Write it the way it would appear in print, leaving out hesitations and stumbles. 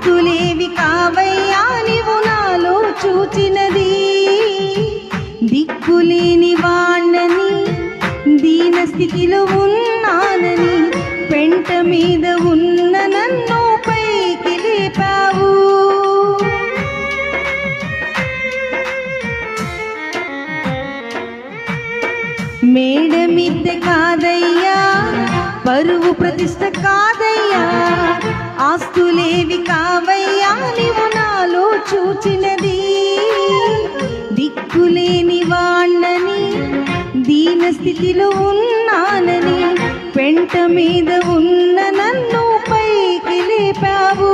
ఆస్తులేవి కావయ్యా నీవు నాలో చూచినది. దిక్కులేని వాణ్ణని, దీన స్థితిలో ఉన్నానని, పెంట మీద ఉన్న నన్ను పైకి లేపావు. మేడ మిద్దె కాదయ్యా, పరువు ప్రతిష్ట కాదయ్యా, ఆస్తులేవి కావయ్యా నీవు నాలో చూచినది. దిక్కులేని వాణ్ణని, దీన స్థితిలో ఉన్నానని, పెంట మీద ఉన్న నన్ను పైకి లేపావు.